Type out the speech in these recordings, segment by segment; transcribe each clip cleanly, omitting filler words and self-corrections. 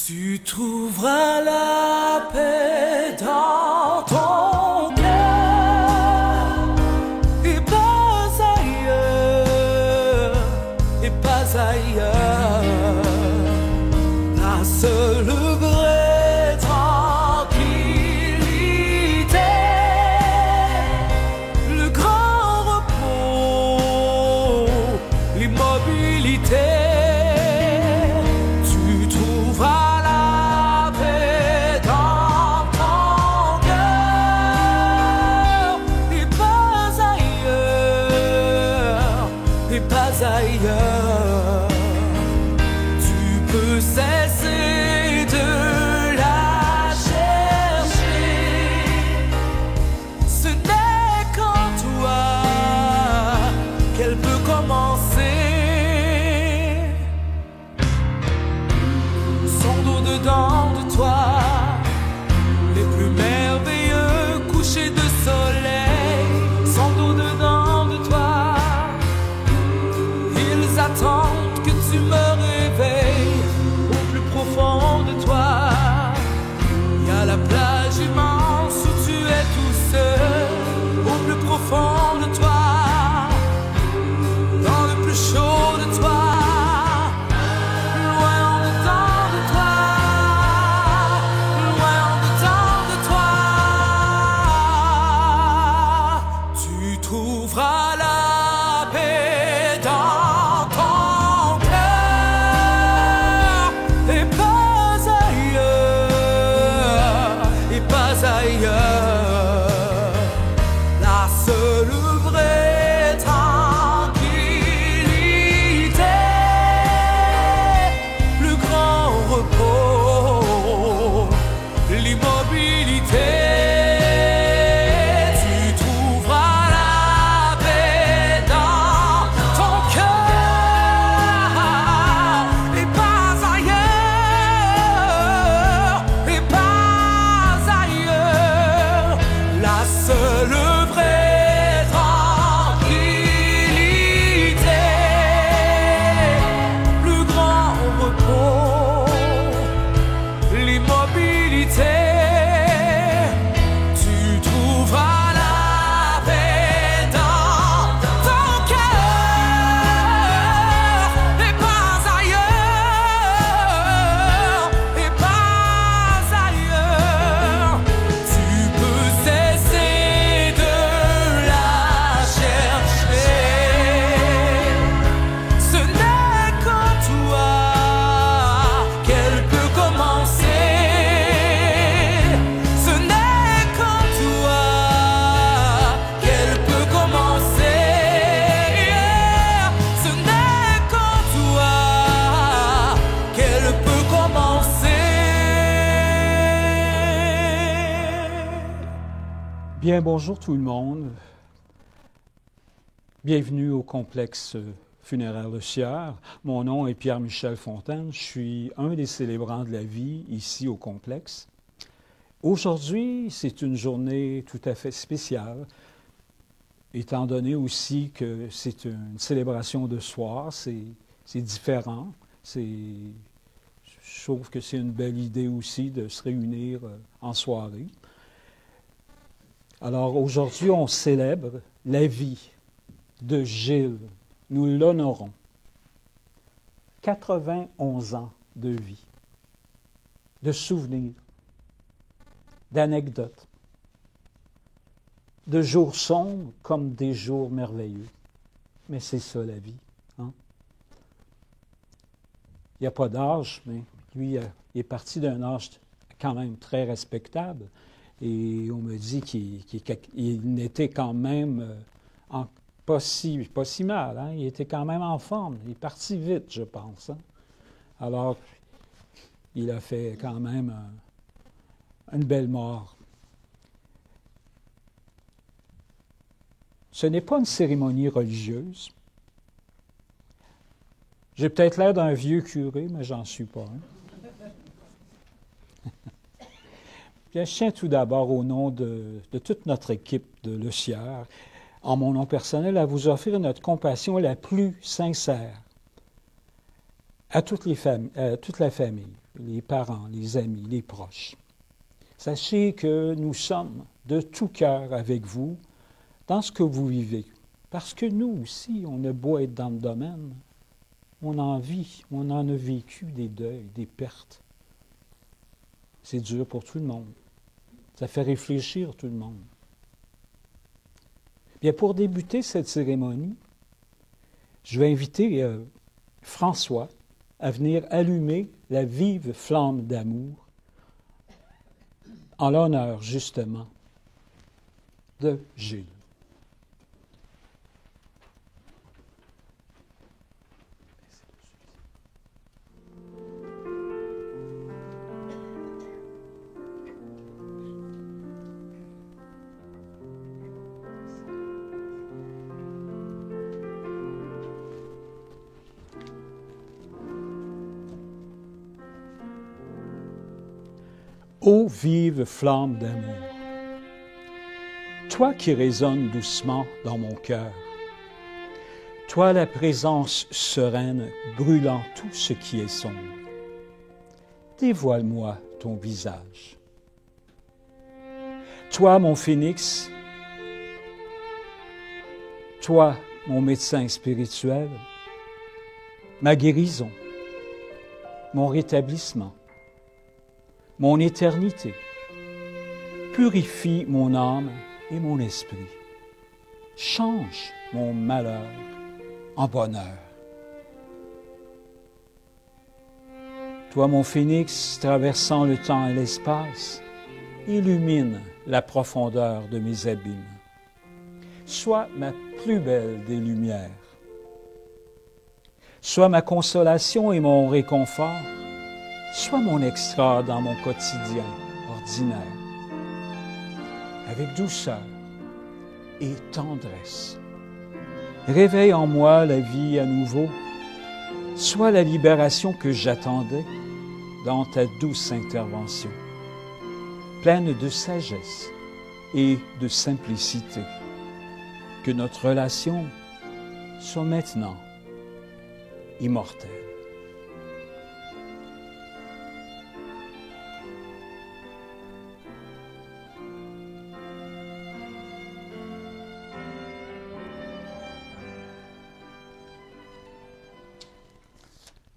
Tu trouveras la paix dans ton cœur et pas ailleurs, et pas ailleurs. La seule vraie tranquillité, le grand repos, l'immobilité. Ailleurs, tu peux cesser de la chercher. Ce n'est qu'en toi qu'elle peut commencer. Son dos dedans de toi, les plus merveilleux couchers de soleil. Son dos dedans de toi, attendent que tu me réveilles. Au plus profond de toi, il y a la plage immense où tu es tout seul. Au plus profond de toi, dans le plus chaud de toi, loin en dedans de toi, loin en dedans de toi, tu trouveras la paix dans ailleurs. La seule vraie tranquillité, le grand repos, l'immobilité. Tu trouveras la paix dans ton cœur et pas ailleurs, et pas ailleurs. La seule vraie tranquillité, le grand repos, l'immobilité. Tu trouveras la paix dans ton cœur et pas ailleurs, et pas ailleurs. Tu peux cesser de la chercher. Ce n'est qu'en toi qu'elle peut commencer. Ce n'est qu'en toi qu'elle peut commencer. Ce n'est qu'en toi qu'elle peut commencer. Bien, bonjour tout le monde. Bienvenue au complexe funéraire Le Sieur. Mon nom est Pierre-Michel Fontaine. Je suis un des célébrants de la vie ici au complexe. Aujourd'hui, c'est une journée tout à fait spéciale, étant donné aussi que c'est une célébration de soir. C'est différent. Je trouve que c'est une belle idée aussi de se réunir en soirée. Alors aujourd'hui, on célèbre la vie de Gilles. Nous l'honorons. 91 ans de vie, de souvenirs, d'anecdotes, de jours sombres comme des jours merveilleux. Mais c'est ça la vie. Hein? Il n'y a pas d'âge, mais lui, il est parti d'un âge quand même très respectable. Et on me dit qu'il n'était quand même pas si mal. Hein? Il était quand même en forme. Il est parti vite, je pense. Hein? Alors, il a fait quand même une belle mort. Ce n'est pas une cérémonie religieuse. J'ai peut-être l'air d'un vieux curé, mais j'en suis pas. Hein? Bien, je tiens tout d'abord au nom de toute notre équipe de Le Sieur, en mon nom personnel, à vous offrir notre compassion la plus sincère à toute la famille, les parents, les amis, les proches. Sachez que nous sommes de tout cœur avec vous dans ce que vous vivez. Parce que nous aussi, on a beau être dans le domaine, on en vit, on en a vécu des deuils, des pertes. C'est dur pour tout le monde. Ça fait réfléchir tout le monde. Bien, pour débuter cette cérémonie, je vais inviter François à venir allumer la vive flamme d'amour en l'honneur, justement, de Gilles. Ô vive flamme d'amour, toi qui résonnes doucement dans mon cœur, toi la présence sereine brûlant tout ce qui est sombre, dévoile-moi ton visage. Toi mon phénix, toi mon médecin spirituel, ma guérison, mon rétablissement, mon éternité, purifie mon âme et mon esprit. Change mon malheur en bonheur. Toi, mon phénix, traversant le temps et l'espace, illumine la profondeur de mes abîmes. Sois ma plus belle des lumières. Sois ma consolation et mon réconfort. Sois mon extra dans mon quotidien ordinaire, avec douceur et tendresse. Réveille en moi la vie à nouveau. Sois la libération que j'attendais dans ta douce intervention, pleine de sagesse et de simplicité. Que notre relation soit maintenant immortelle.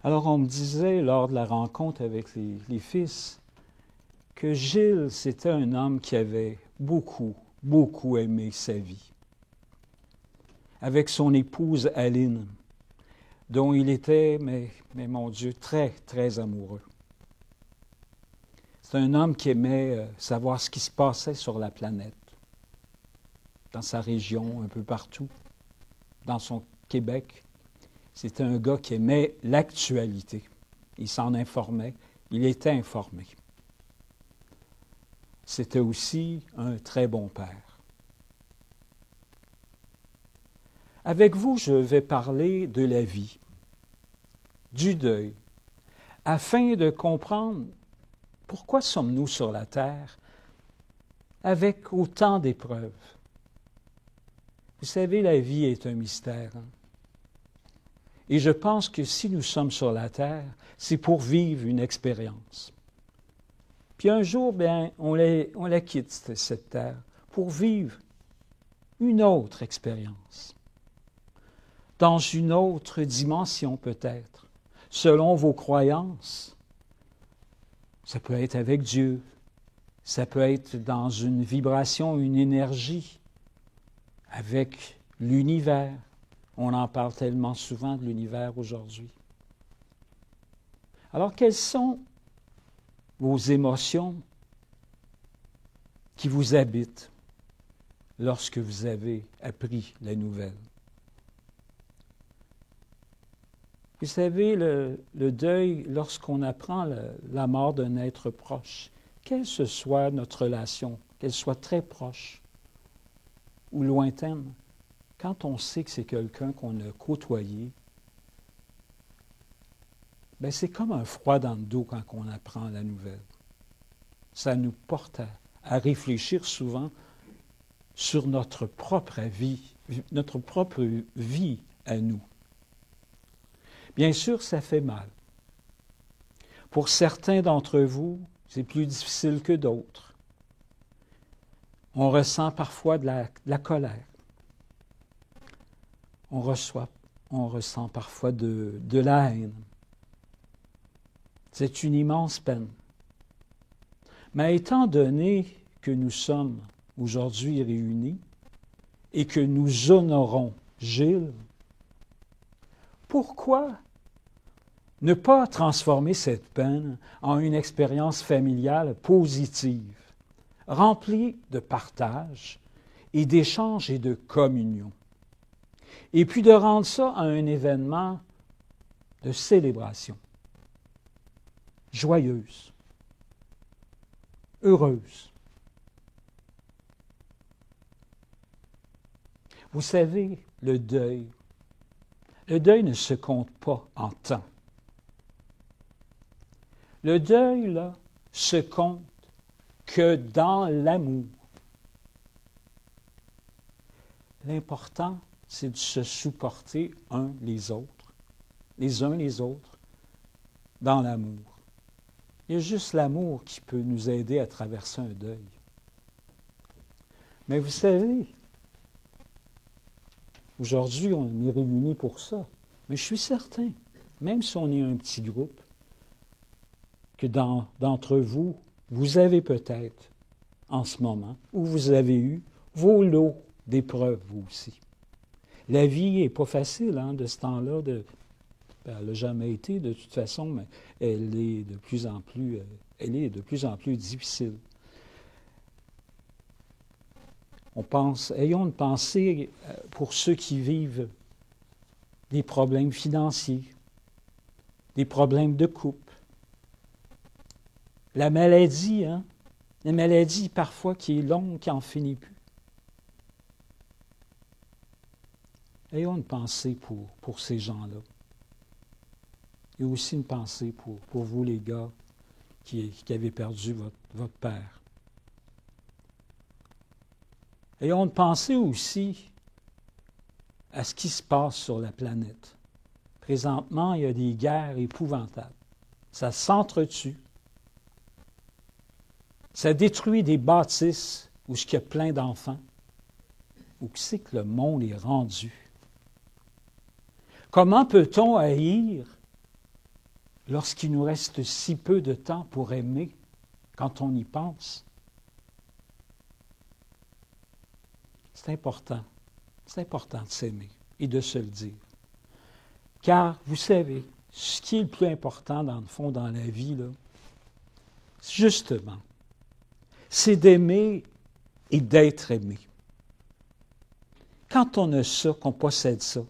Alors, on me disait, lors de la rencontre avec les fils, que Gilles, c'était un homme qui avait beaucoup, beaucoup aimé sa vie. Avec son épouse Aline, dont il était, mais mon Dieu, très, très amoureux. C'est un homme qui aimait savoir ce qui se passait sur la planète, dans sa région, un peu partout, dans son Québec. C'était un gars qui aimait l'actualité. Il s'en informait, il était informé. C'était aussi un très bon père. Avec vous, je vais parler de la vie, du deuil, afin de comprendre pourquoi sommes-nous sur la terre avec autant d'épreuves. Vous savez, la vie est un mystère. Et je pense que si nous sommes sur la terre, c'est pour vivre une expérience. Puis un jour, bien, on la quitte, cette terre, pour vivre une autre expérience. Dans une autre dimension peut-être, selon vos croyances. Ça peut être avec Dieu, ça peut être dans une vibration, une énergie, avec l'univers. On en parle tellement souvent de l'univers aujourd'hui. Alors, quelles sont vos émotions qui vous habitent lorsque vous avez appris la nouvelle? Vous savez, le deuil, lorsqu'on apprend la mort d'un être proche, quelle que soit notre relation, qu'elle soit très proche ou lointaine, quand on sait que c'est quelqu'un qu'on a côtoyé, bien, c'est comme un froid dans le dos quand on apprend la nouvelle. Ça nous porte à réfléchir souvent sur notre propre vie à nous. Bien sûr, ça fait mal. Pour certains d'entre vous, c'est plus difficile que d'autres. On ressent parfois de la colère. On ressent parfois de la haine. C'est une immense peine. Mais étant donné que nous sommes aujourd'hui réunis et que nous honorons Gilles, pourquoi ne pas transformer cette peine en une expérience familiale positive, remplie de partage et d'échange et de communion, et puis de rendre ça à un événement de célébration, joyeuse, heureuse. Vous savez, le deuil ne se compte pas en temps. Le deuil, là, se compte que dans l'amour. L'important, c'est de se supporter les uns les autres, dans l'amour. Il y a juste l'amour qui peut nous aider à traverser un deuil. Mais vous savez, aujourd'hui, on est réunis pour ça. Mais je suis certain, même si on est un petit groupe, que d'entre vous, vous avez peut-être, en ce moment, ou vous avez eu vos lots d'épreuves, vous aussi. La vie n'est pas facile de ce temps-là. Elle n'a jamais été, de toute façon, mais elle est de plus en plus difficile. Ayons une pensée pour ceux qui vivent des problèmes financiers, des problèmes de couple. La maladie parfois qui est longue, qui n'en finit plus. Ayons une pensée pour ces gens-là. Et aussi une pensée pour vous, les gars, qui avez perdu votre père. Ayons une pensée aussi à ce qui se passe sur la planète. Présentement, il y a des guerres épouvantables. Ça s'entretue. Ça détruit des bâtisses où il y a plein d'enfants. Où c'est que le monde est rendu? Comment peut-on haïr lorsqu'il nous reste si peu de temps pour aimer quand on y pense? C'est important de s'aimer et de se le dire. Car, vous savez, ce qui est le plus important, dans le fond, dans la vie, là, justement, c'est d'aimer et d'être aimé. Quand on a ça, qu'on possède ça,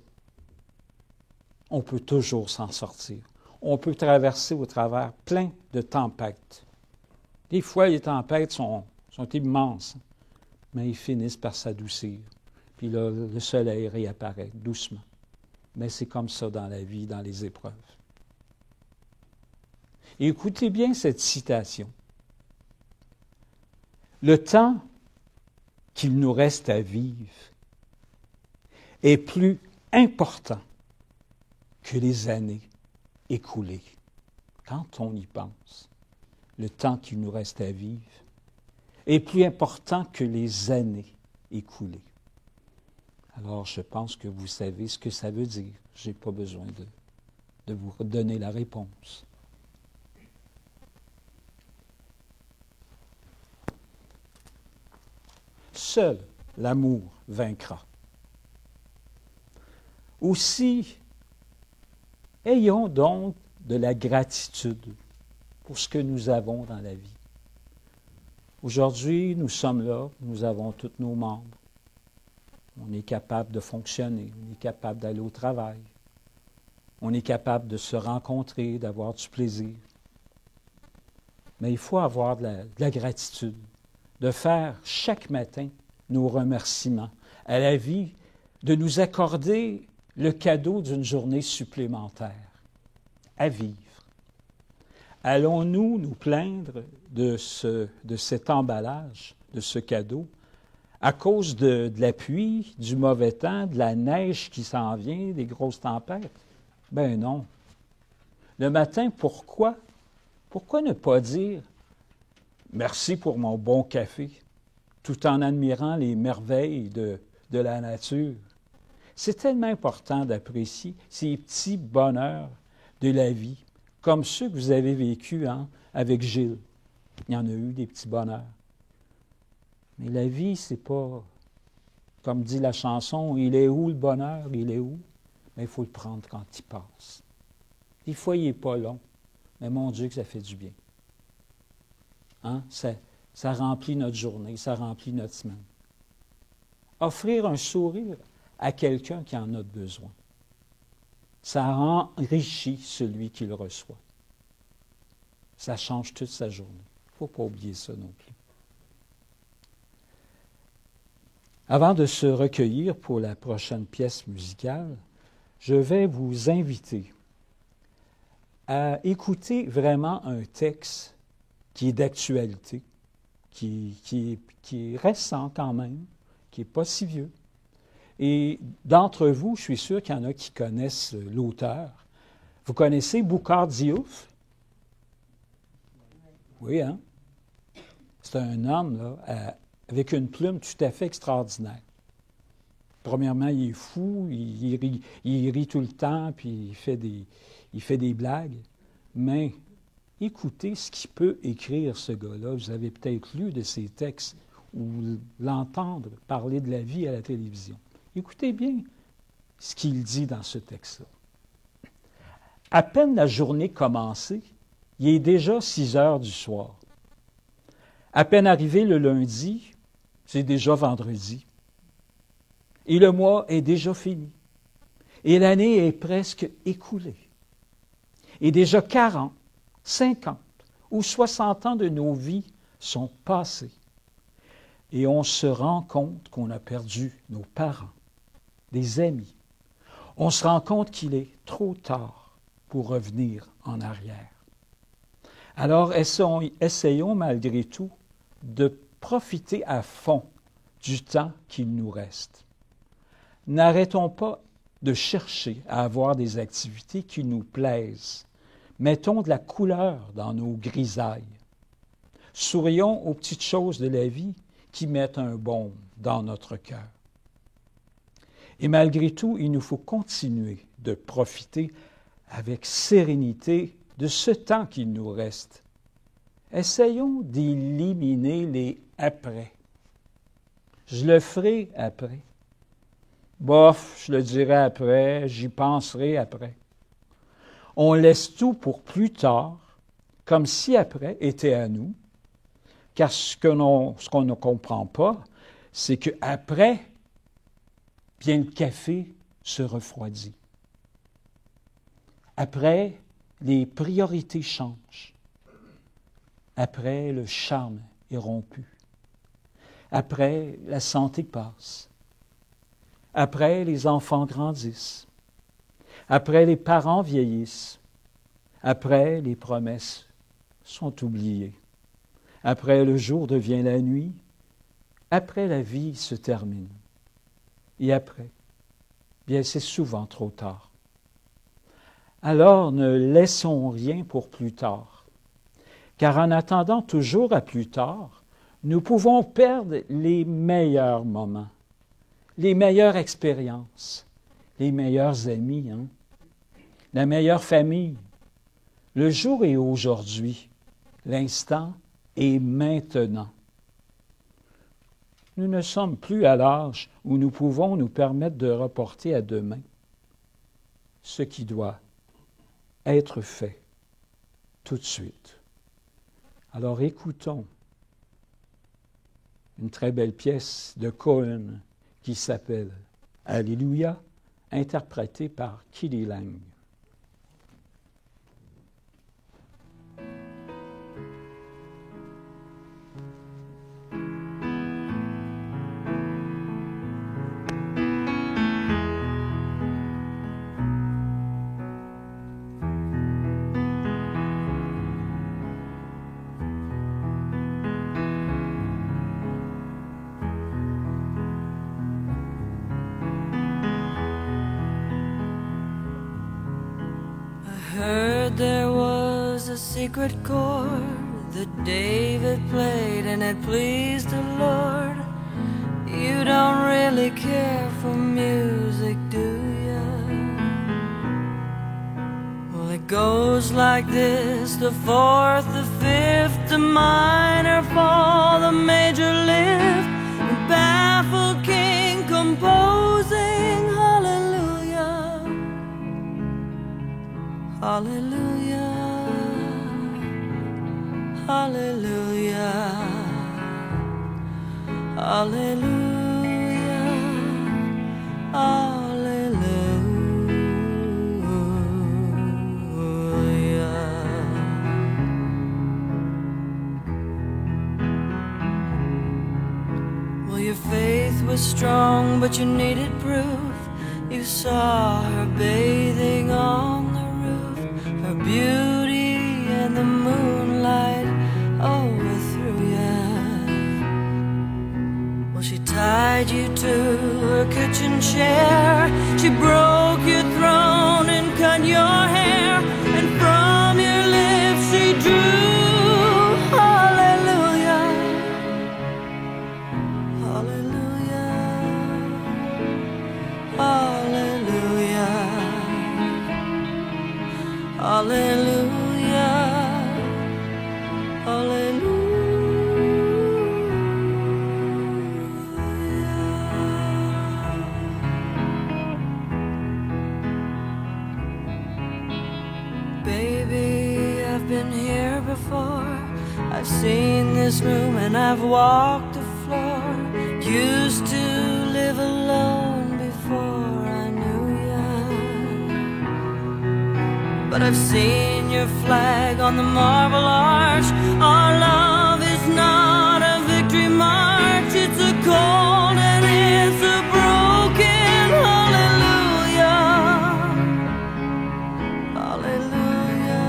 on peut toujours s'en sortir. On peut traverser au travers plein de tempêtes. Des fois, les tempêtes sont immenses, mais ils finissent par s'adoucir. Puis là, le soleil réapparaît doucement. Mais c'est comme ça dans la vie, dans les épreuves. Et écoutez bien cette citation. Le temps qu'il nous reste à vivre est plus important que les années écoulées. Quand on y pense, le temps qu'il nous reste à vivre est plus important que les années écoulées. Alors, je pense que vous savez ce que ça veut dire. Je n'ai pas besoin de vous donner la réponse. Seul l'amour vaincra. Aussi, ayons donc de la gratitude pour ce que nous avons dans la vie. Aujourd'hui, nous sommes là, nous avons tous nos membres. On est capable de fonctionner, on est capable d'aller au travail. On est capable de se rencontrer, d'avoir du plaisir. Mais il faut avoir de la gratitude, de faire chaque matin nos remerciements à la vie, de nous accorder le cadeau d'une journée supplémentaire à vivre. Allons-nous nous plaindre de cet emballage, de ce cadeau, à cause de la pluie, du mauvais temps, de la neige qui s'en vient, des grosses tempêtes? Ben non. Le matin, pourquoi Pourquoi ne pas dire « Merci pour mon bon café » tout en admirant les merveilles de la nature? C'est tellement important d'apprécier ces petits bonheurs de la vie, comme ceux que vous avez vécus avec Gilles. Il y en a eu des petits bonheurs. Mais la vie, c'est pas, comme dit la chanson, « Il est où le bonheur? Il est où? » Mais il faut le prendre quand il passe. Des fois, il n'est pas long, mais mon Dieu que ça fait du bien. Ça remplit notre journée, ça remplit notre semaine. Offrir un sourire à quelqu'un qui en a besoin, ça enrichit celui qui le reçoit. Ça change toute sa journée. Il ne faut pas oublier ça non plus. Avant de se recueillir pour la prochaine pièce musicale, je vais vous inviter à écouter vraiment un texte qui est d'actualité, qui est récent quand même, qui n'est pas si vieux. Et d'entre vous, je suis sûr qu'il y en a qui connaissent l'auteur. Vous connaissez Boucar Diouf? Oui, hein? C'est un homme là, avec une plume tout à fait extraordinaire. Premièrement, il est fou, il rit tout le temps, puis il fait des blagues. Mais écoutez ce qu'il peut écrire, ce gars-là. Vous avez peut-être lu de ses textes ou l'entendre parler de la vie à la télévision. Écoutez bien ce qu'il dit dans ce texte-là. À peine la journée commencée, il est déjà 6 heures du soir. À peine arrivé le lundi, c'est déjà vendredi. Et le mois est déjà fini. Et l'année est presque écoulée. Et déjà 40, 50 ou 60 ans de nos vies sont passés. Et on se rend compte qu'on a perdu nos parents, des amis. On se rend compte qu'il est trop tard pour revenir en arrière. Alors essayons malgré tout de profiter à fond du temps qu'il nous reste. N'arrêtons pas de chercher à avoir des activités qui nous plaisent. Mettons de la couleur dans nos grisailles. Sourions aux petites choses de la vie qui mettent un baume dans notre cœur. Et malgré tout, il nous faut continuer de profiter avec sérénité de ce temps qu'il nous reste. Essayons d'éliminer les après. Je le ferai après. Bof, je le dirai après, j'y penserai après. On laisse tout pour plus tard, comme si après était à nous, car ce qu'on ne comprend pas, c'est qu'après, bien le café se refroidit. Après, les priorités changent. Après, le charme est rompu. Après, la santé passe. Après, les enfants grandissent. Après, les parents vieillissent. Après, les promesses sont oubliées. Après, le jour devient la nuit. Après, la vie se termine. Et après, bien, c'est souvent trop tard. Alors, ne laissons rien pour plus tard. Car en attendant toujours à plus tard, nous pouvons perdre les meilleurs moments, les meilleures expériences, les meilleurs amis, la meilleure famille. Le jour est aujourd'hui, l'instant est maintenant. Nous ne sommes plus à l'âge où nous pouvons nous permettre de reporter à demain ce qui doit être fait tout de suite. Alors écoutons une très belle pièce de Cohen qui s'appelle « Alléluia », interprétée par K.D. Lang. Heard there was a secret chord that David played and it pleased the Lord. You don't really care for music, do ya? Well, it goes like this: the fourth, the fifth, the minor fall, the major lift, the baffled king composing hallelujah, hallelujah, hallelujah, hallelujah, hallelujah. Well, your faith was strong, but you needed proof. You saw her bathing on the roof, her beauty and the moonlight overthrew ya. Well, she tied you to her kitchen chair, she broke your throne and cut your hair, and from your lips she drew hallelujah, hallelujah, hallelujah, hallelujah, hallelujah. Baby, I've been here before. I've seen this room and I've walked the floor. Used to live alone before I knew ya. But I've seen your flag on the marble arch. Our love is not a victory march. It's a cold and it's a broken hallelujah, hallelujah,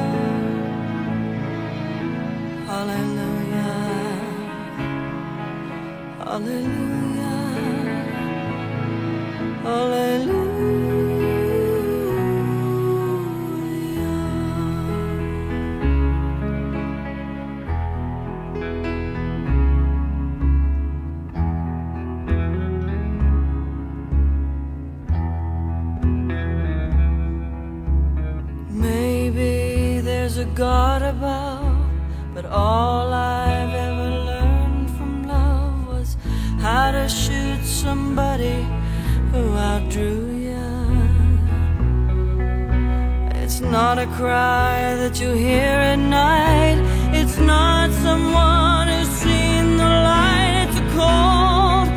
hallelujah, hallelujah, hallelujah. Maybe there's a God above, but all I've ever learned from love was how to shoot somebody who outdrew ya. It's not a cry that you hear at night. It's not someone who's seen the light. It's a cold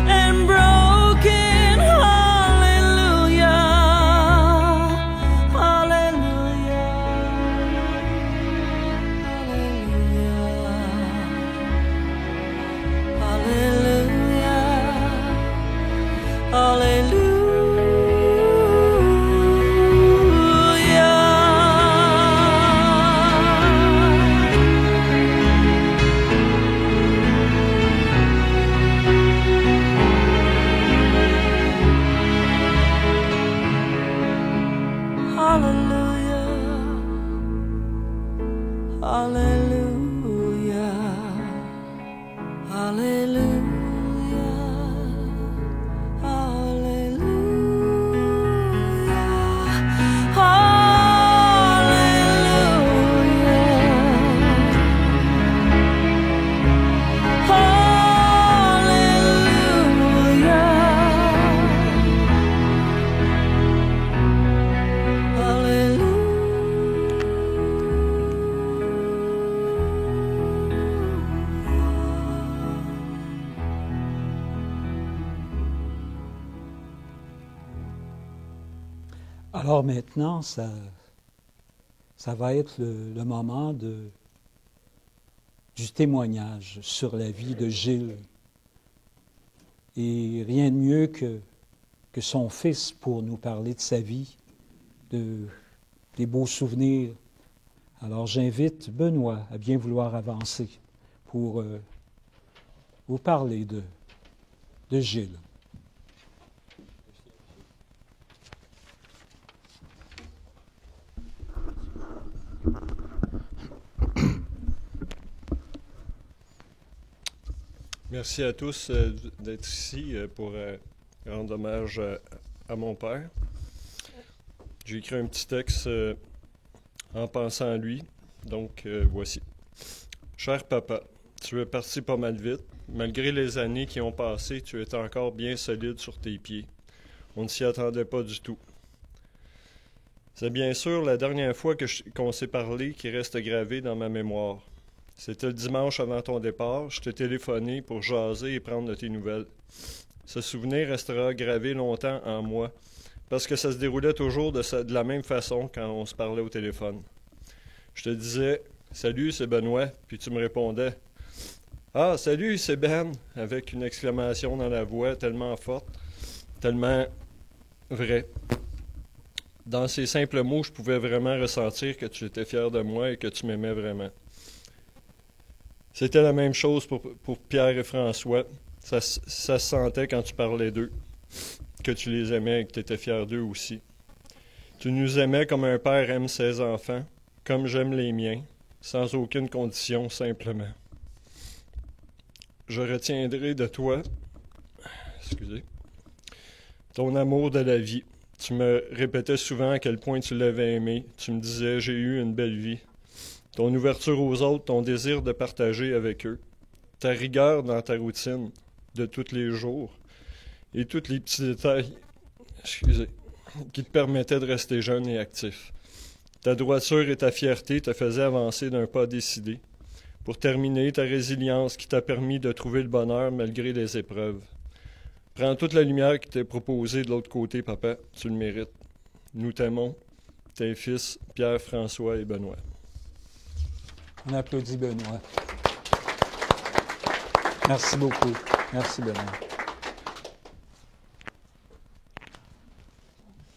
and broken hallelujah, hallelujah, hallelujah, hallelujah. Alors maintenant, ça va être le moment du témoignage sur la vie de Gilles. Et rien de mieux que son fils pour nous parler de sa vie, des beaux souvenirs. Alors j'invite Benoît à bien vouloir avancer pour vous parler de Gilles. Merci à tous d'être ici pour rendre hommage à mon père. J'ai écrit un petit texte en pensant à lui, donc voici. Cher papa, tu es parti pas mal vite. Malgré les années qui ont passé, tu es encore bien solide sur tes pieds. On ne s'y attendait pas du tout. C'est bien sûr la dernière fois qu'on s'est parlé qui reste gravé dans ma mémoire. C'était le dimanche avant ton départ, je t'ai téléphoné pour jaser et prendre de tes nouvelles. Ce souvenir restera gravé longtemps en moi, parce que ça se déroulait toujours de la même façon quand on se parlait au téléphone. Je te disais « Salut, c'est Benoît », puis tu me répondais « Ah, salut, c'est Ben », avec une exclamation dans la voix tellement forte, tellement vraie. Dans ces simples mots, je pouvais vraiment ressentir que tu étais fier de moi et que tu m'aimais vraiment. C'était la même chose pour Pierre et François. Ça se sentait quand tu parlais d'eux, que tu les aimais et que tu étais fier d'eux aussi. Tu nous aimais comme un père aime ses enfants, comme j'aime les miens, sans aucune condition, simplement. Je retiendrai de toi, ton amour de la vie. Tu me répétais souvent à quel point tu l'avais aimé. Tu me disais « j'ai eu une belle vie ». Ton ouverture aux autres, ton désir de partager avec eux, ta rigueur dans ta routine de tous les jours et tous les petits détails qui te permettaient de rester jeune et actif. Ta droiture et ta fierté te faisaient avancer d'un pas décidé. Pour terminer, ta résilience qui t'a permis de trouver le bonheur malgré les épreuves. Prends toute la lumière qui t'est proposée de l'autre côté, papa, tu le mérites. Nous t'aimons, tes fils Pierre, François et Benoît. On applaudit Benoît. Merci beaucoup. Merci, Benoît.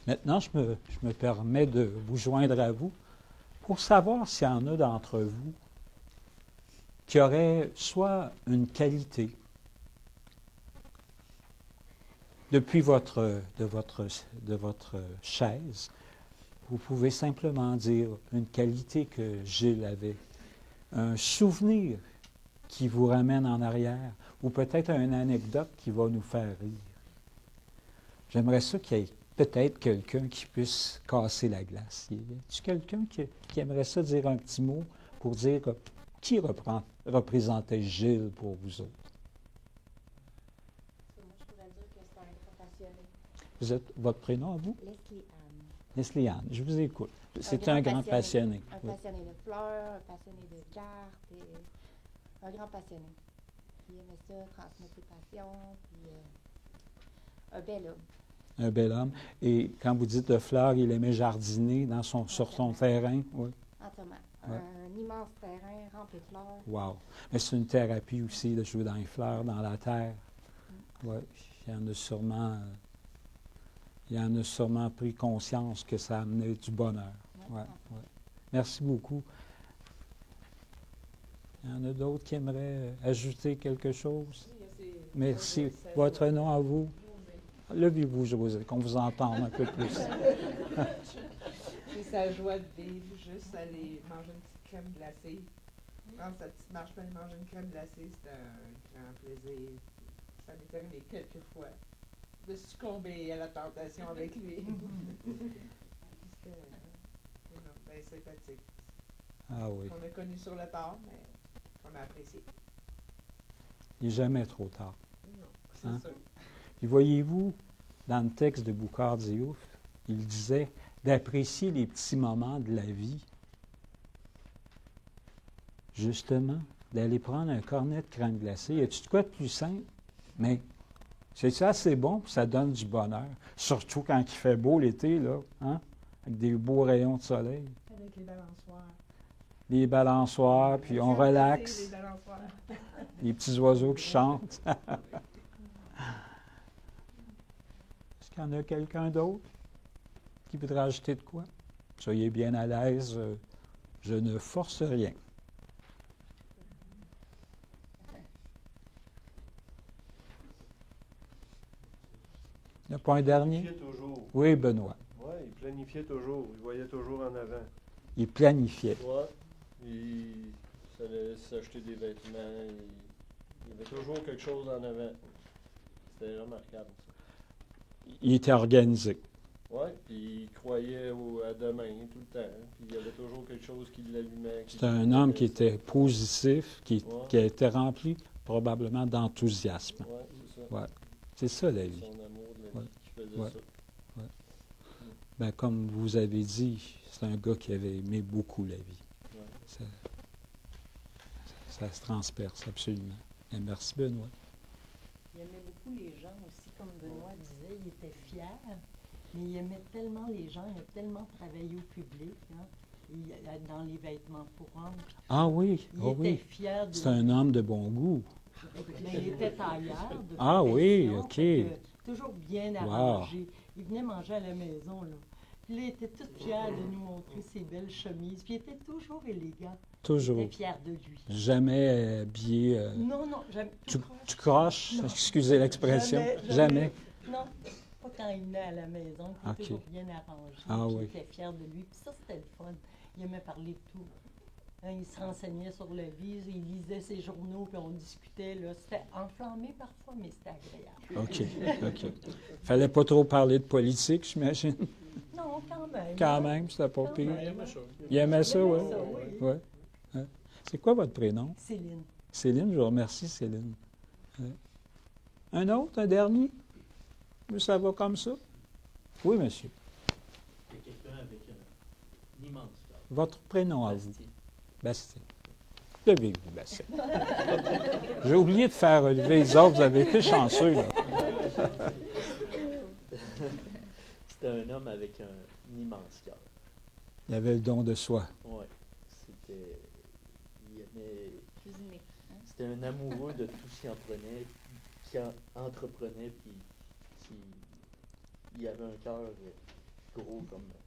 Maintenant, je me permets de vous joindre à vous pour savoir s'il y en a d'entre vous qui auraient soit une qualité depuis de votre chaise. Vous pouvez simplement dire une qualité que Gilles avait, un souvenir qui vous ramène en arrière, ou peut-être une anecdote qui va nous faire rire. J'aimerais ça qu'il y ait peut-être quelqu'un qui puisse casser la glace. Y a-t-il quelqu'un qui aimerait ça dire un petit mot pour dire qui représentait Gilles pour vous autres? Moi, je pourrais dire que c'est un grand passionné. Vous êtes votre prénom à vous? Leslie Anne. Leslie Anne, je vous écoute. C'est un grand passionné. Un passionné de fleurs, un passionné de cartes, et un grand passionné. Qui aimait ça, transmettre ses passions, puis un bel homme. Un bel homme. Et quand vous dites de fleurs, il aimait jardiner sur son terrain. Oui. Entièrement. Ouais. Un immense terrain rempli de fleurs. Wow. Mais c'est une thérapie aussi de jouer dans les fleurs, dans la terre. Oui. Il y en a sûrement pris conscience que ça amenait du bonheur. Ouais. Ouais. Merci beaucoup. Il y en a d'autres qui aimeraient ajouter quelque chose? Merci. Votre nom à vous? Levez-vous, José, qu'on vous entende un peu plus. C'est sa joie de vivre, juste aller manger une petite crème glacée. Prendre sa petite marche pour aller manger une crème glacée, c'est un grand plaisir. Ça m'est arrivé quelques fois de succomber à la tentation avec lui. C'était bien sympathique. Ah oui. On a connu sur le tard, mais on a apprécié. Il n'est jamais trop tard. Non, c'est Hein? sûr. Puis voyez-vous, dans le texte de Boucard Diouf, il disait d'apprécier les petits moments de la vie. Justement, d'aller prendre un cornet de crème glacée. Y a-tu de quoi de plus simple? Mais c'est ça, c'est bon, puis ça donne du bonheur. Surtout quand il fait beau l'été, là, hein? Avec des beaux rayons de soleil. Avec les balançoires. Les balançoires, puis on relaxe. Les balançoires. Les petits oiseaux qui chantent. Est-ce qu'il y en a quelqu'un d'autre qui voudrait ajouter de quoi? Soyez bien à l'aise, je ne force rien. Il n'y a pas un dernier? Il planifiait toujours. Oui, Benoît. Oui, il planifiait toujours. Il voyait toujours en avant. Il planifiait. Oui. Il allait s'acheter des vêtements. Il y avait toujours quelque chose en avant. C'était remarquable, ça. Il était organisé. Oui, puis il croyait à demain tout le temps. Puis il y avait toujours quelque chose qui l'allumait. C'était un homme qui était positif, qui Ouais. a été rempli probablement d'enthousiasme. Oui, c'est ça. Ouais. C'est ça la vie. Son amour de la Ouais. vie qui faisait Ouais. ça. Ben, comme vous avez dit, c'est un gars qui avait aimé beaucoup la vie. Ouais. Ça se transperce absolument. Et merci Benoît. Il aimait beaucoup les gens aussi, comme Benoît disait, il était fier, mais il aimait tellement les gens, il a tellement travaillé au public, hein, dans les vêtements pour hommes. Ah oui, Il ah était oui. fier de... C'est un homme de bon goût. Mais il était tailleur de Ah oui, profession, OK. fait que toujours bien Wow. arrangé. Il venait manger à la maison, là. Puis là, il était tout fier de nous montrer ses belles chemises. Puis il était toujours élégant. Il Toujours. était fier de lui. Jamais habillé. Non, jamais. Tu croches, Non. excusez l'expression. Jamais. Non, pas quand il venait à la maison. Il était OK. toujours bien arrangé. Ah puis oui. Il était fier de lui. Puis ça, c'était le fun. Il aimait parler de tout. Hein, il se renseignait sur la vie, il lisait ses journaux, puis on discutait. Là. C'était enflammé parfois, mais c'était agréable. OK. Fallait pas trop parler de politique, j'imagine. Non, quand même. Quand même, c'était pas Quand pire. même. Il aimait ça, oui. Il aimait ça, oui. Ouais. Ouais. C'est quoi votre prénom? Céline. Céline, je vous remercie, Céline. Ouais. Un autre, un dernier? Ça va comme ça? Oui, monsieur. Il y a quelqu'un avec un immense cœur. Votre prénom à vous? Bastien. Bastien. Levez-vous, Bastien. J'ai oublié de faire relever les autres. Vous avez été chanceux, là. C'était un homme avec un immense cœur. Il avait le don de soi. Oui. C'était. Il aimait. Cuisiner. C'était un amoureux de tout ce qu'il entreprenait, puis il avait un cœur gros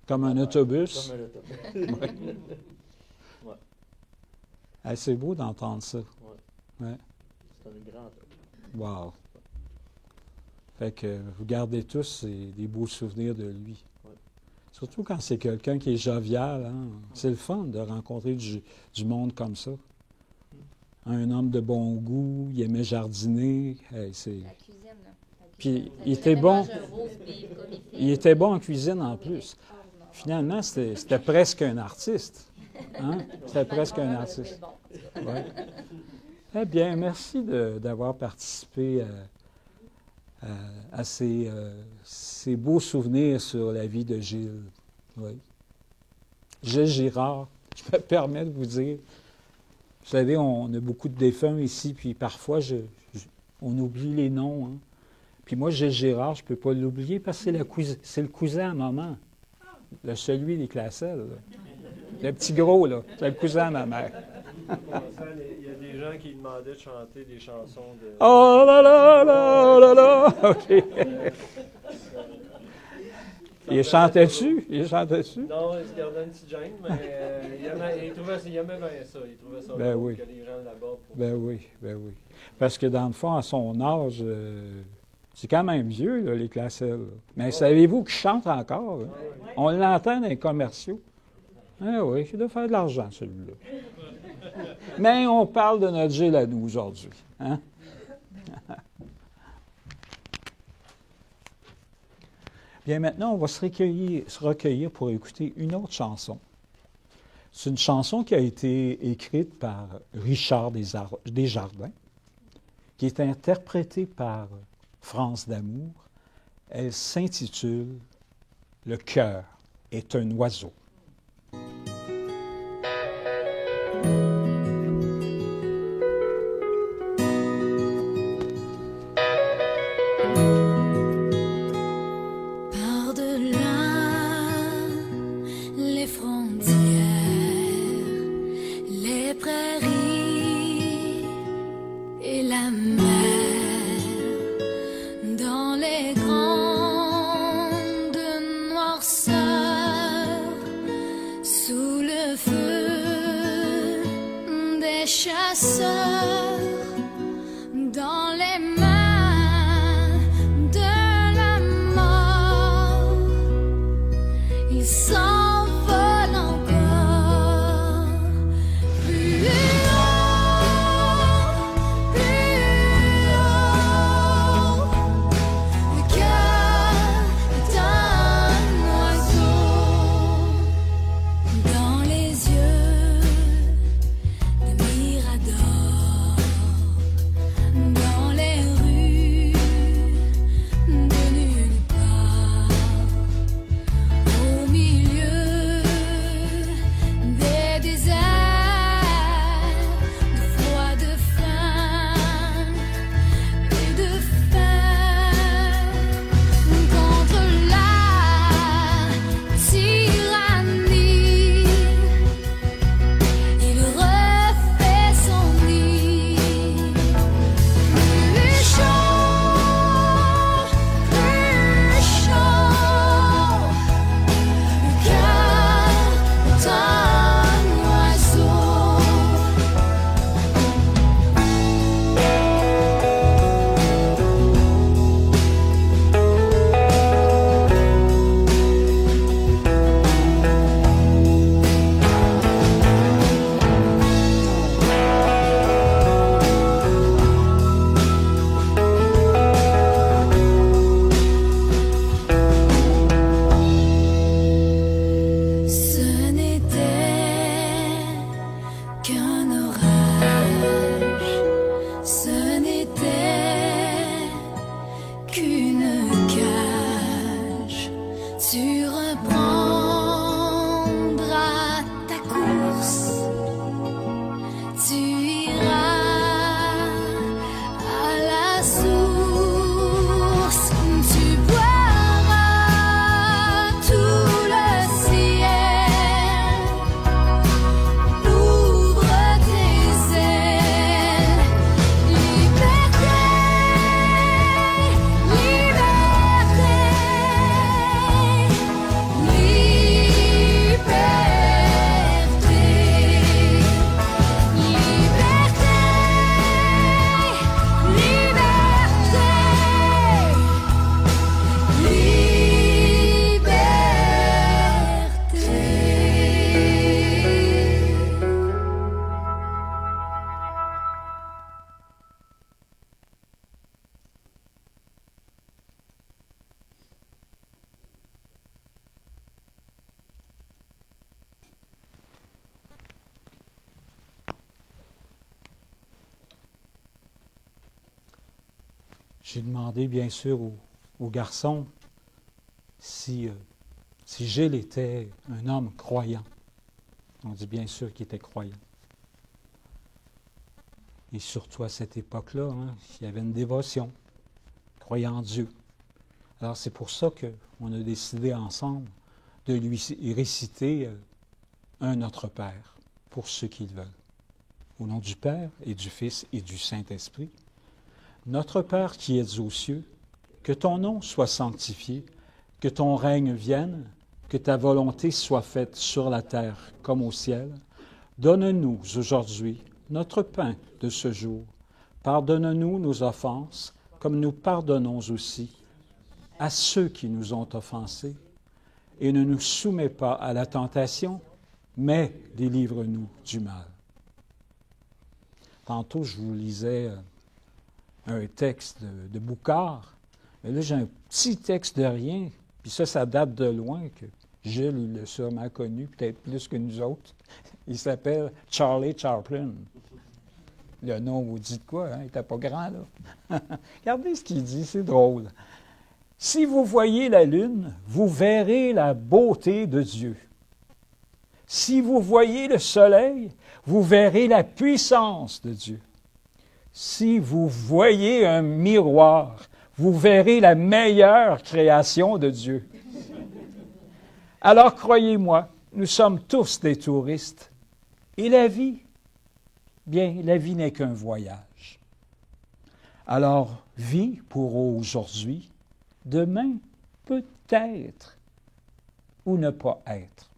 Comme un autobus. Comme un autobus. Ah, c'est beau d'entendre ça. Ouais. C'est un grand homme. Wow. Fait que vous gardez tous des beaux souvenirs de lui. Ouais. Surtout quand c'est quelqu'un qui est jovial. Hein? C'est le fun de rencontrer du monde comme ça. Un homme de bon goût, il aimait jardiner. Hey, c'est... La cuisine, là. La Puis cuisine. il Ça était faisait bon. manger un roast beef comme il fait. Il était bon en cuisine en Il plus. était extraordinaire. Finalement, c'était presque un artiste. Hein? C'était presque un artiste. C'est bon, en tout cas. Ouais. Eh bien, merci d'avoir participé à ces beaux souvenirs sur la vie de Gilles. Oui. Gilles Girard, je me permets de vous dire, vous savez, on a beaucoup de défunts ici, puis parfois, on oublie les noms. Hein. Puis moi, Gilles Girard, je ne peux pas l'oublier parce que c'est le cousin à maman, celui des Classelles. Là. Le petit gros, là, c'est le cousin à ma mère. Il y a des gens qui demandaient de chanter des chansons de... Oh là là là là là! OK. Il chantait-tu? Il chantait-tu? Non, il se gardait une petite gêne, mais il aimait bien ça. Il trouvait ça Ben drôle oui. que les gens l'abordent. Ben oui, ben oui. Parce que dans le fond, à son âge, c'est quand même vieux, là, les Classelles. Là. Mais savez-vous qu'il chante encore? Hein? On l'entend dans les commerciaux. Ah oui, il doit faire de l'argent, celui-là. Mais on parle de notre Gilles à nous aujourd'hui. Hein? Bien, maintenant, on va se recueillir pour écouter une autre chanson. C'est une chanson qui a été écrite par Richard Desjardins, qui est interprétée par France d'Amour. Elle s'intitule « Le cœur est un oiseau ». Par-delà les frontières, les prairies et la mer, dans les grandes noirceurs, sous le feu des chasseurs, dans les mains de la mort, il s'envole encore plus haut, plus qu'un orage, ce n'était qu'une cage. Tu reprendras ta course, tu iras à la source, tu boiras tout le ciel, ouvre tes ailes, liberté, liberté, J'ai demandé, bien sûr, au garçon si Gilles était un homme croyant. On dit bien sûr qu'il était croyant. Et surtout à cette époque-là, il y avait une dévotion, croyant en Dieu. Alors c'est pour ça qu'on a décidé ensemble de lui réciter un Notre Père, pour ceux qui le veulent. Au nom du Père et du Fils et du Saint-Esprit. Notre Père qui es aux cieux, que ton nom soit sanctifié, que ton règne vienne, que ta volonté soit faite sur la terre comme au ciel. Donne-nous aujourd'hui notre pain de ce jour. Pardonne-nous nos offenses, comme nous pardonnons aussi à ceux qui nous ont offensés. Et ne nous soumets pas à la tentation, mais délivre-nous du mal. Tantôt, je vous lisais un texte de Boucard. Mais là, j'ai un petit texte de rien. Puis ça date de loin, que Gilles, il l'a sûrement connu, peut-être plus que nous autres. Il s'appelle Charlie Chaplin. Le nom vous dit de quoi, hein? Il n'était pas grand, là. Regardez ce qu'il dit, c'est drôle. « Si vous voyez la lune, vous verrez la beauté de Dieu. Si vous voyez le soleil, vous verrez la puissance de Dieu. Si vous voyez un miroir, vous verrez la meilleure création de Dieu. Alors croyez-moi, nous sommes tous des touristes. Et la vie, bien, la vie n'est qu'un voyage. Alors, vis pour aujourd'hui, demain, peut-être, ou ne pas être.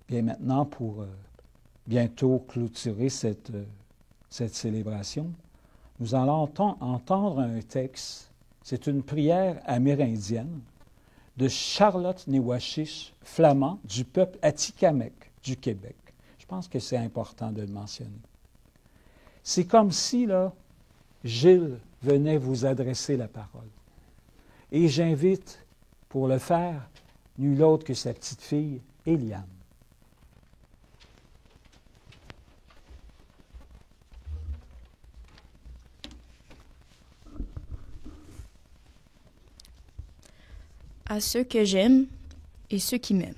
Bien, maintenant, pour bientôt clôturer cette célébration, nous allons entendre un texte. C'est une prière amérindienne de Charlotte Newashish, flamand du peuple Atikamekw du Québec. Je pense que c'est important de le mentionner. C'est comme si, là, Gilles venait vous adresser la parole. Et j'invite, pour le faire, nul autre que sa petite fille, Eliane. À ceux que j'aime et ceux qui m'aiment.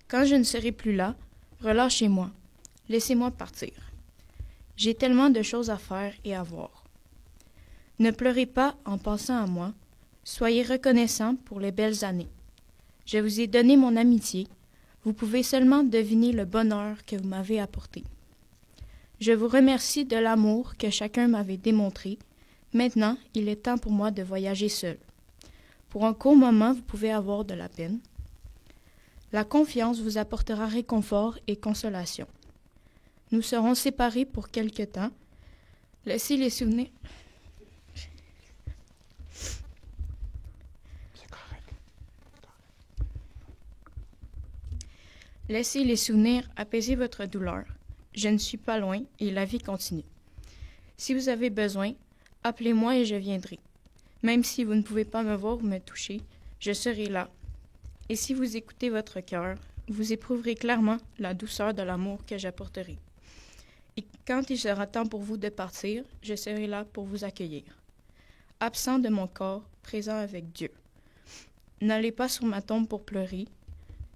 Quand je ne serai plus là, relâchez-moi, laissez-moi partir. J'ai tellement de choses à faire et à voir. Ne pleurez pas en pensant à moi, soyez reconnaissants pour les belles années. Je vous ai donné mon amitié, vous pouvez seulement deviner le bonheur que vous m'avez apporté. Je vous remercie de l'amour que chacun m'avait démontré. Maintenant, il est temps pour moi de voyager seul. Pour un court moment, vous pouvez avoir de la peine. La confiance vous apportera réconfort et consolation. Nous serons séparés pour quelque temps. Laissez les souvenirs... C'est correct. Laissez les souvenirs apaiser votre douleur. Je ne suis pas loin et la vie continue. Si vous avez besoin, appelez-moi et je viendrai. Même si vous ne pouvez pas me voir ou me toucher, je serai là. Et si vous écoutez votre cœur, vous éprouverez clairement la douceur de l'amour que j'apporterai. Et quand il sera temps pour vous de partir, je serai là pour vous accueillir. Absent de mon corps, présent avec Dieu. N'allez pas sur ma tombe pour pleurer.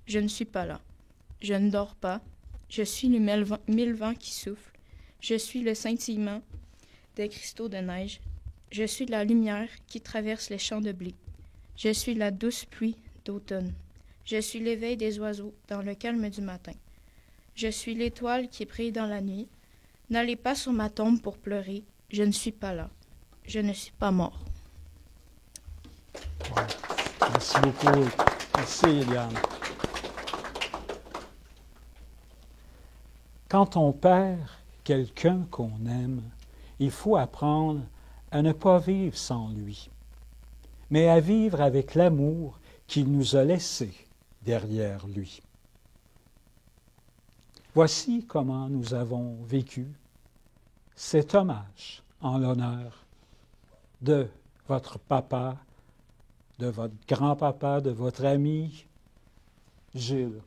Je ne suis pas là. Je ne dors pas. Je suis les 1000 vents qui soufflent. Je suis le scintillement des cristaux de neige. Je suis la lumière qui traverse les champs de blé. Je suis la douce pluie d'automne. Je suis l'éveil des oiseaux dans le calme du matin. Je suis l'étoile qui brille dans la nuit. N'allez pas sur ma tombe pour pleurer. Je ne suis pas là. Je ne suis pas mort. Wow. Merci beaucoup. Merci, Eliane. Quand on perd quelqu'un qu'on aime, il faut apprendre à ne pas vivre sans lui, mais à vivre avec l'amour qu'il nous a laissé derrière lui. Voici comment nous avons vécu cet hommage en l'honneur de votre papa, de votre grand-papa, de votre ami Gilles.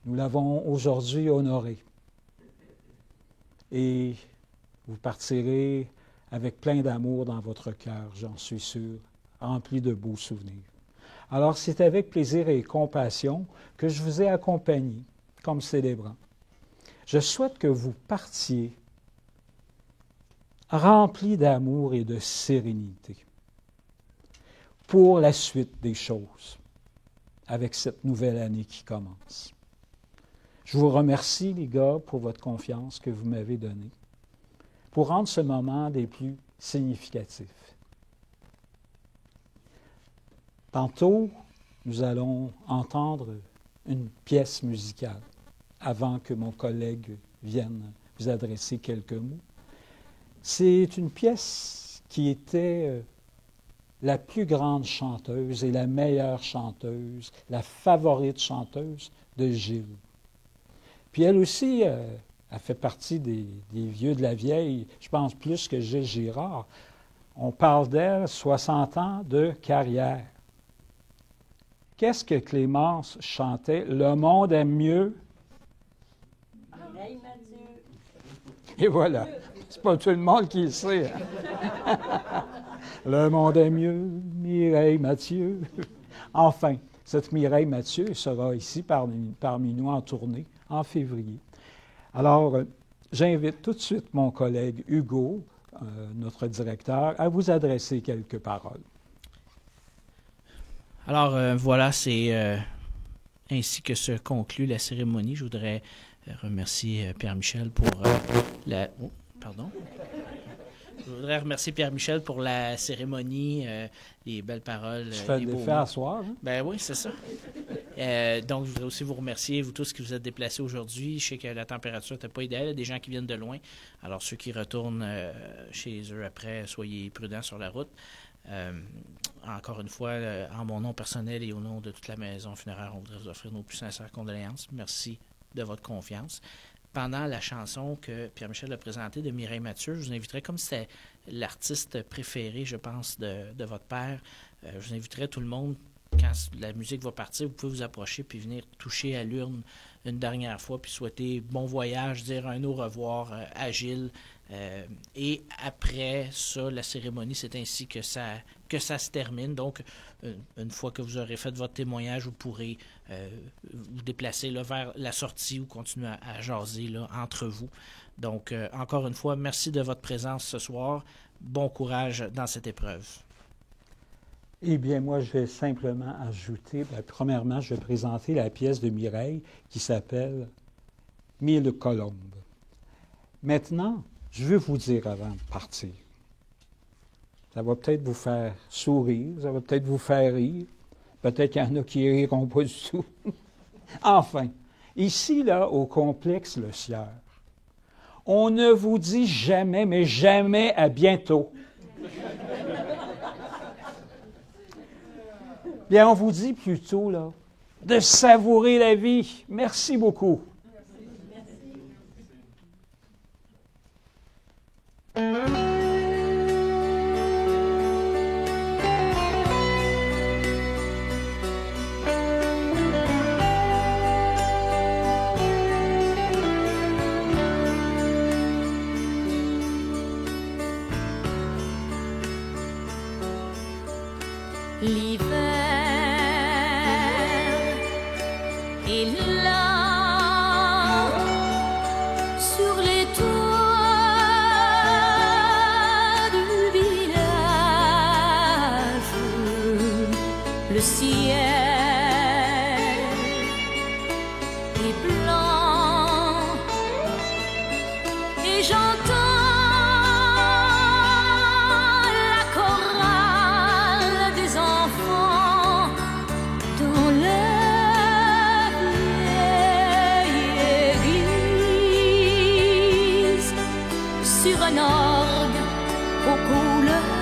Nous l'avons aujourd'hui honoré. Et vous partirez avec plein d'amour dans votre cœur, j'en suis sûr, rempli de beaux souvenirs. Alors, c'est avec plaisir et compassion que je vous ai accompagné comme célébrant. Je souhaite que vous partiez remplis d'amour et de sérénité pour la suite des choses avec cette nouvelle année qui commence. Je vous remercie, les gars, pour votre confiance que vous m'avez donnée, pour rendre ce moment des plus significatifs. Tantôt, nous allons entendre une pièce musicale avant que mon collègue vienne vous adresser quelques mots. C'est une pièce qui était la plus grande chanteuse et la meilleure chanteuse, la favorite chanteuse de Gilles. Puis elle aussi, elle fait partie des vieux de la vieille, je pense plus que Gilles Girard. On parle d'elle, 60 ans de carrière. Qu'est-ce que Clémence chantait? Le monde aime mieux. Mireille Mathieu. Et voilà. C'est pas tout le monde qui le sait. Le monde aime mieux, Mireille Mathieu. Enfin, cette Mireille Mathieu sera ici parmi nous en tournée en février. Alors, j'invite tout de suite mon collègue Hugo, notre directeur, à vous adresser quelques paroles. Alors, voilà, c'est ainsi que se conclut la cérémonie. Je voudrais remercier Pierre-Michel pour la... Oh, pardon. Je voudrais remercier Pierre-Michel pour la cérémonie, les belles paroles. Tu fais des faits à soir, hein? Ben oui, c'est ça. Donc, je voudrais aussi vous remercier, vous tous qui vous êtes déplacés aujourd'hui. Je sais que la température n'était pas idéale. Il y a des gens qui viennent de loin. Alors, ceux qui retournent chez eux après, soyez prudents sur la route. Encore une fois, en mon nom personnel et au nom de toute la maison funéraire, on voudrait vous offrir nos plus sincères condoléances. Merci de votre confiance. Pendant la chanson que Pierre-Michel a présentée de Mireille Mathieu, je vous inviterai, comme c'était l'artiste préféré, je pense, de votre père, je vous inviterai tout le monde, quand la musique va partir, vous pouvez vous approcher puis venir toucher à l'urne une dernière fois puis souhaiter bon voyage, dire un au revoir à Gilles. Et après ça, la cérémonie, c'est ainsi que ça se termine. Donc, une fois que vous aurez fait votre témoignage, vous pourrez vous déplacer là, vers la sortie ou continuer à jaser là, entre vous. Donc, encore une fois, merci de votre présence ce soir. Bon courage dans cette épreuve. Eh bien, moi, je vais simplement ajouter, premièrement, je vais présenter la pièce de Mireille qui s'appelle « 1000 colombes ». Maintenant, je veux vous dire avant de partir, ça va peut-être vous faire sourire, ça va peut-être vous faire rire, peut-être qu'il y en a qui riront pas du tout. Enfin, ici, là, au complexe Le Sieur, on ne vous dit jamais, mais jamais à bientôt. Bien, on vous dit plutôt, là, de savourer la vie. Merci beaucoup. Et là, sur les toits du village, le ciel est blanc et j'entends la chorale des enfants dans la vieille église sur un orgue aux couleurs